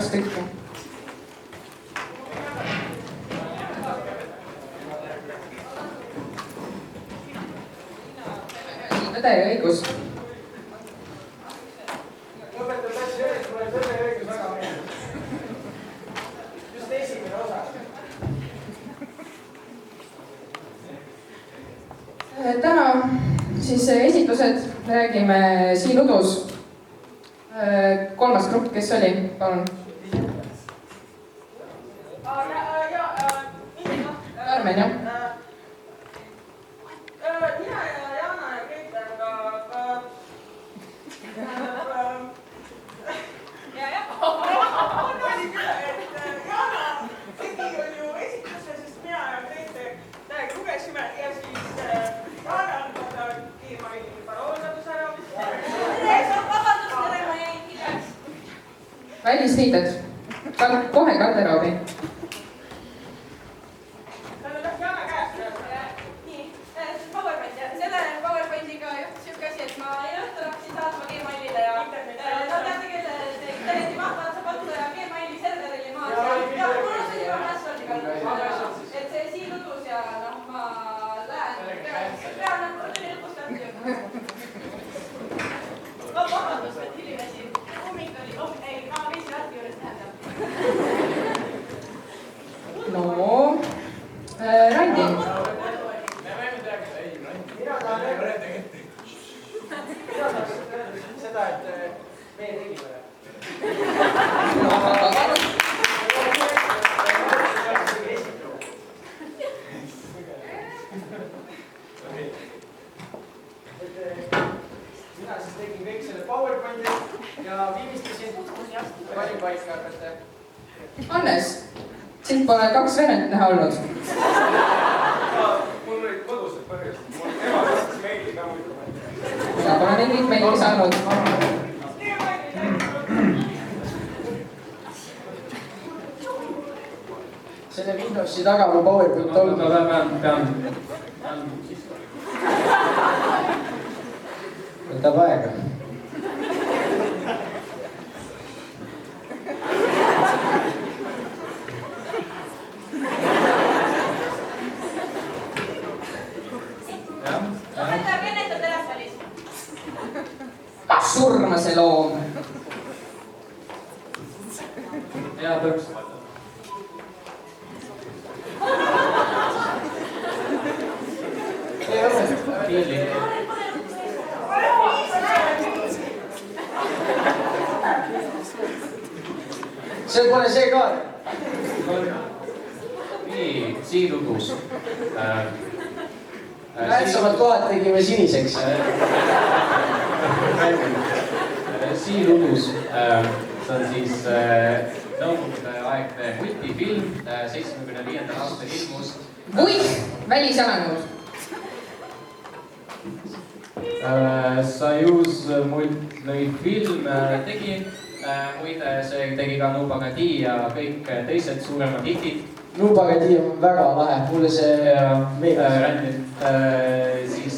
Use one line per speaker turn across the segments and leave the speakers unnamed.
2 tükki. Täiega õigus.
Just esimene osa.
Täna siis esitlused räägime Siil Udus. 3. grupp, kes oli? Palun. Karmen, jah?
Mina ja Jana ja Keit Jana tegi ju esitluse, sest mina ja Keit täiega lugesime ja siis Jana on Gmaili paroolkadus ära vist. Vabandust, tere, ma jäin hiljaks.
Välisriided. Kohe garderoobi. No, Randi.
Mina tahan seda, et meie tegime. Mina siis tegin kõik selle PowerPointi ja viimistlesin valipaika hakata.
Hannes, sind pole 2 venet näha olnud.
Mul olid kodused põhjused. Mul ema saatis meili ka muidu.
Mina pole mingit meili saanud.
Selle Windowsi taga mu PowerPoint olnud.
Ma pean.
Võtab aega.
Surma see loom.
Hea tõks. Piili.
See pole see ka.
Nii, Siil Udus.
Väärtsamad kohad tegime siniseks.
Siil Udus. See on siis nõukogude aegne multifilm, 75. aastal ilmus.
Vuih, väliselanud.
Sajuz multfilm tegi, muide see tegi ka Nubagadi ja kõik teised suuremad hitid.
Nubagadi on väga lahe, mulle see
meeldis. Siis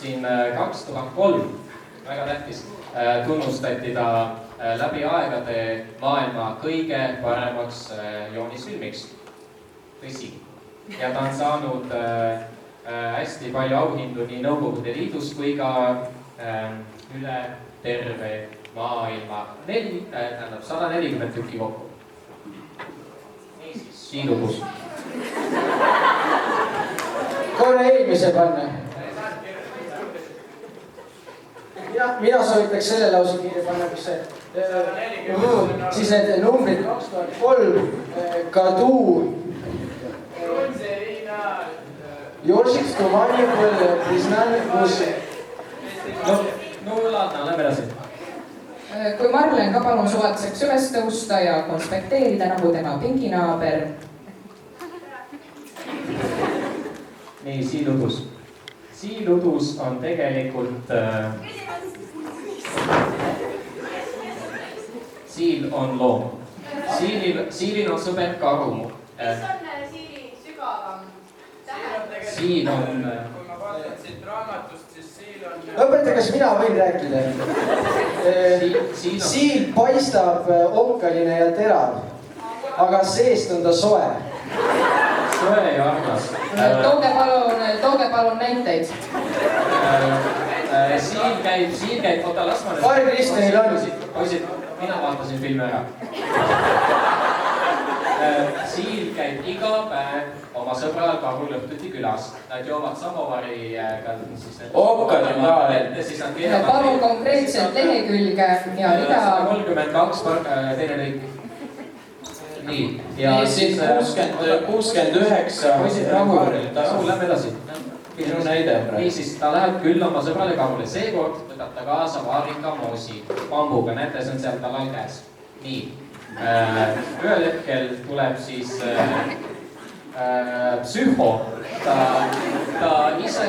siin 2003, väga tähtis, tunnustati ta läbi aegade maailma kõige paremaks joonisfilmiks. Tõsi. Ja ta on saanud hästi palju auhindu nii Nõukogude Liidus kui ka üle terve maailma. 140 tükki kokku. Niisiis, Siil Udus.
korra eelmise panna. Mina soovitaks selle lause kirja panna, kus see siis need numbrid 2003, Kadu, Jožik, Stovani, Priznani, kus.
No ladna, lähme edasi.
Kui Marlen ka palun suvatseks üles tõusta ja konspekteerida nagu tema pinginaaber.
Nii, Siil Udus. Siil Udus on tegelikult... Siil on loom. Siilil on sõber Karumu.
Mis on Siili sügavam tähe?
Siil on...
Kui ma vaatan siit raamatust, siis Siil on
õpetaja, kas mina võin rääkida? Siil paistab onkaline ja terav, aga seest on ta soe.
Soe ja armas.
Tooge palun näiteid.
Siin käib, oota, las ma nüüd...
Kari Kristjanil on.
Poisid, mina vaatasin filmi ära. Siil käib iga päev oma sõbral Karul Lõhtuti külas. Nad joovad samovariga.
Okkad on ka veel.
Palun konkreetselt lehekülge ja rida.
132 teine lõik.
Nii.
Ja siis 69.
Poisid, rahu, lähme edasi.
Minu näide on praegu.
Niisiis, ta läheb küll oma sõbrale Karule. Seekord võtab ta kaasa vaarika moosi bambuga. Näete, see on seal tal all käes. Nii. Ühel hetkel tuleb siis psühho. Ta ise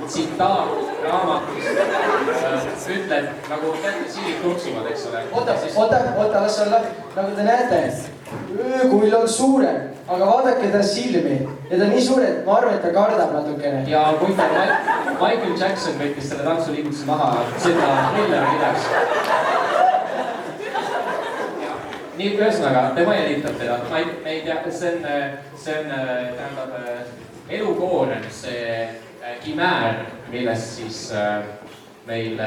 tsitaat raamatust ütleb, nagu teate, siilid turksuvad, eks ole.
Oota, las olla. Nagu te näete, öökull on suurem, aga vaadake ta silmi. Ja ta nii suur, et ma arvan, et ta kardab natukene.
Ja kui ta Michael Jackson võttis selle tantsuliigutuse maha, seda Thriller midaks. Nii, ühesõnaga, tema jälitab teda. Ma ei tea, see on tähendab elukoorem, see kimäär, millest siis meil...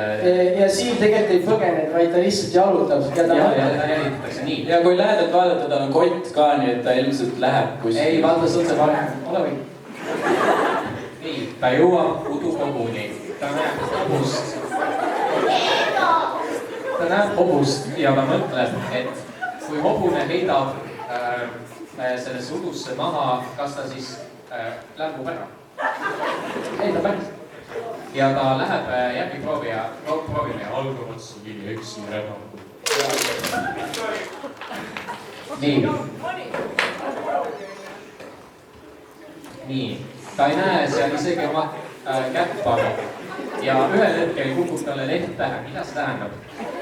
Ja Siil tegelikult ei põgenenud, vaid ta lihtsalt jalutab.
Ja ta jälitatakse nii.
Ja kui lähedalt vaadata, tal on kott ka, nii et ta ilmselt läheb kuskil.
Ei, vaata sõltse parem. Ole või. Nii, ta jõuab udukoguni. Ta näeb hobust ja ta mõtleb, et kui hobune heidab sellesse udusse maha, kas ta siis lämbub ära? Ei, ta päris. Ja ta läheb järgi proovima ja algavad suvini eksin ära. Nii. Nii. Ta ei näe seal isegi oma käppa. Ja ühel hetkel kukub talle leht pähe. Mida see tähendab?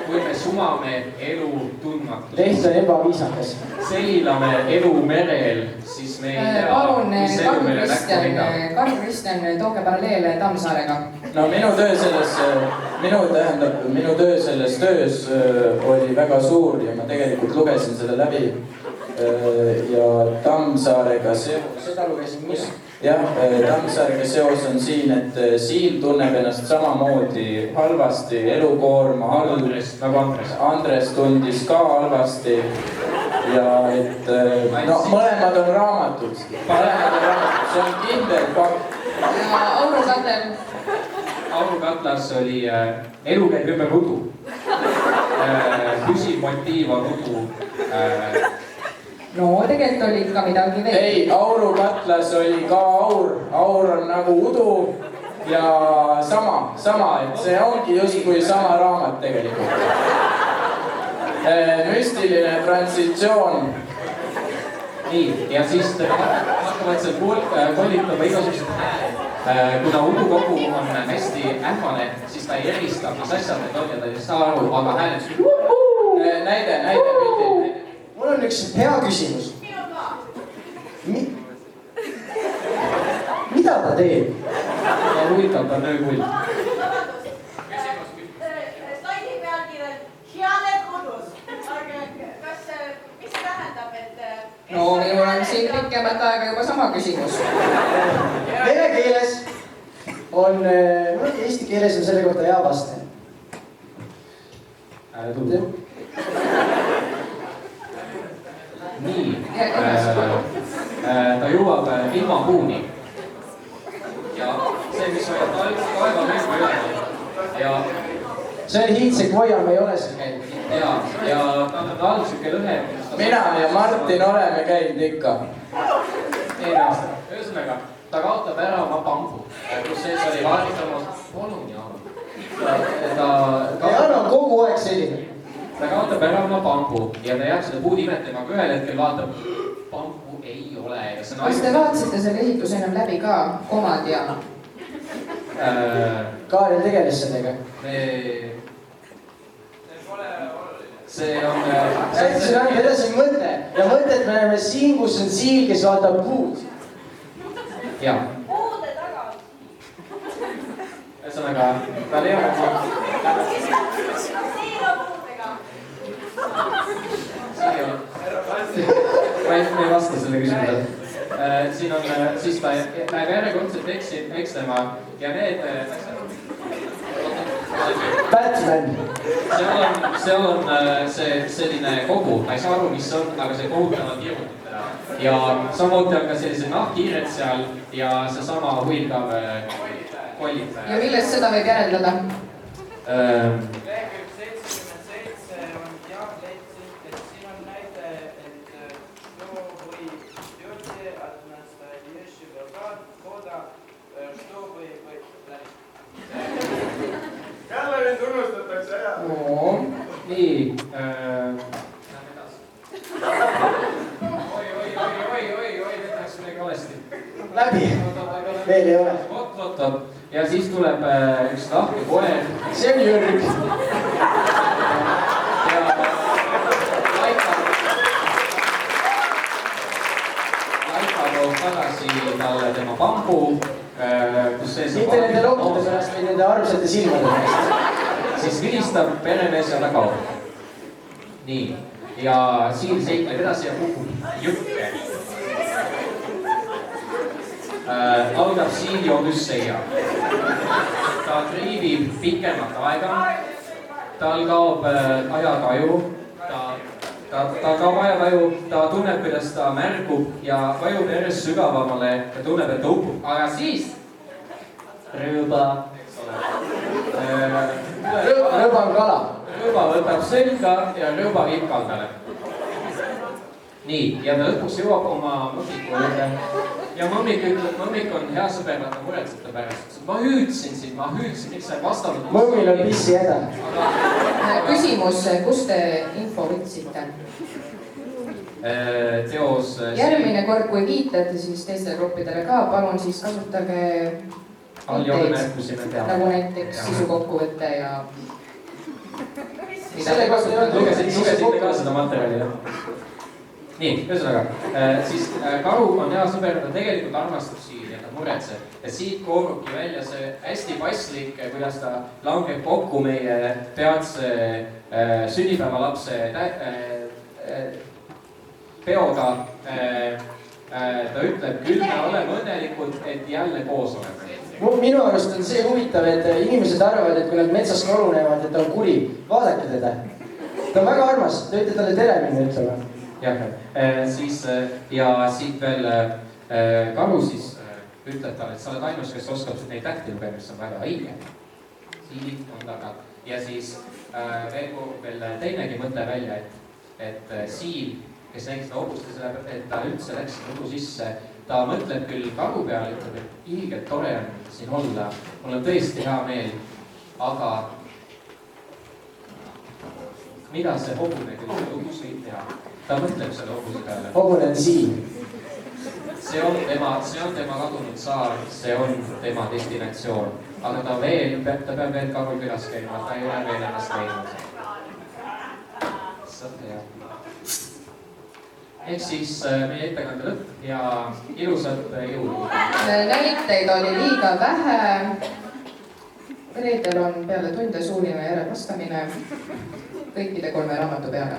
Kui me sumame elu tundmatus.
Leht on ebaviisakas.
Seilame elu merel, siis me ei tea, mis elu meile näkku heidab.
Karl Kristjan, tooge paralleele Tammsaarega.
No minu töö selles töös oli väga suur ja ma tegelikult lugesin selle läbi. Ja Tammsaarega
Seda lugesin mina.
Jah, Tammsaarega seos on siin, et Siil tunneb ennast samamoodi halvasti, elukoorma halb.
Nagu Andres.
Andres tundis ka halvasti. Ja et no mõlemad on raamatud. See on kindel fakt.
Ja
Auru Katlas oli elu käib ümber udu. Püsiv motiiv on udu.
No tegelikult oli ikka midagi veel.
Ei, Auru Katlas oli ka aur. Aur on nagu udu ja sama, et see ongi justkui sama raamat tegelikult. Müstiline transitsioon.
Nii, ja siis hakkavad seal kollitama igasugused hääled. Kuna udukogu on hästi ähmane, siis ta ei erista, mis asjad need on ja ta ei saa aru, aga hääled...
Näide pildil.
Mul on üks hea küsimus. Mida ta teeb?
Ja huvitav, ta on öökull.
Slaidi pealkirjad Heane kodus. Mis see tähendab, et...
No minul on siin pikemat aega juba sama küsimus.
Vene keeles on, eesti keeles on selle kohta hea vaste.
Nii, ta jõuab ilmapuuni. Ja see, mis hoiab taeva meesma üle. Ja
see on Hiitsek Voiam, ei ole seal käinud.
Ja ta on all siuke lõhe.
Mina ja Martin oleme käinud ikka.
Eelmine aasta. Ühesõnaga, ta kaotab ära oma pambu, kus sees oli vaaditamas. Palun, Jaan.
Jaan on kogu aeg selline.
Ta kaotab ära oma pambu ja ta jääb seda puud imetlema, aga ühel hetkel vaatab, pambu ei ole.
Kas te vaatasite selle ehituse enam läbi ka, komad ja...
Kaarel tegeles sellega.
See on...
See on edasi mõte. Ja mõte, et me näeme siin, kus on Siil, kes vaatab puud.
Jaa.
Puude taga.
ühesõnaga, tal ei ole ma ei vasta selle küsimusele. Siin on, siis ta läheb järjekordselt ekslema ja need...
Batman.
Seal on see selline kogu, ma ei saa aru, mis on, aga see kohutavad hirmutab teda. Ja samuti on ka sellised nahkhiired seal ja seesama huilgav kollib.
Ja millest seda võib järeldada?
Nii, lähme edasi. Oi, läks midagi valesti.
Läbi. Veel ei ole.
Oot. Ja siis tuleb üks lahke koer.
See on Jürg.
Ja Laika toob tagasi talle tema bambu, kus sees
Mitte nende loomade pärast, või nende armsate silmade pärast.
Siis vilistab peremees ja ta kaob. Nii, ja Siil seikleb edasi ja kukub jõkke. Algab Siili Odüsseia. Ta triivib pikemat aega. Tal kaob ajataju. Ta kaob ajataju. Ta tunneb, kuidas ta märgub ja vajub järjest sügavamale ja tunneb, et ta upub. Aga siis rööba, eks ole.
Rõõba on kala.
Rõõba võtab selga ja rõõba viib kaldale. Nii, ja ta lõpuks jõuab oma mõmmiku juurde. Ja mõmmik on hea sõber, nad on muretseta pärast. Ma hüüdsin, miks sa ei vastanud.
Mõmmil on pissi häda.
Küsimus, kust te info võtsite?
Teos...
Järgmine kord, kui viitate siis teistele gruppidele ka, palun siis kasutage nagu näiteks sisukokkuvõtte ja...
Lugesite ka seda materjali, jah? Nii, ühesõnaga, siis karu on hea sõber, ta tegelikult armastab Siili ja ta muretseb. Ja siit koorubki välja see hästi paslik, kuidas ta langeb kokku meie peatse sünnipäevalapse peoga. Ta ütleb, küll me oleme õnnelikud, et jälle koos oleme.
Minu arust on see huvitav, et inimesed arvavad, et kui nad metsas korunevad, et ta on kuri. Vaadake teda. Ta on väga armas, te võite talle tere minna ütlema.
Jah, siis ja siit veel karu siis ütleb talle, et sa oled ainus, kes oskab neid tähti lugema, mis on väga õige. Siilid on taga. Ja siis veel teinegi mõte välja, et Siil, kes nägi seda hobuste, et ta üldse läks lugu sisse, ta mõtleb küll karu peale, ütleb, et ilgelt tore on siin olla, mul on tõesti hea meel, aga mida see hobune küll lugus võib teha? Ta mõtleb selle hobuse peale.
Hobune on siin.
See on tema kadunud saar, see on tema destinatsioon, aga ta peab veel karu külas käima, ta ei ole veel ennast leidnud. Ehk siis meie ettekande lõpp ja ilusat jõulu.
Näiteid oli liiga vähe. Reedel on peale tunde suuline järelvastamine kõikide 3 raamatu peale.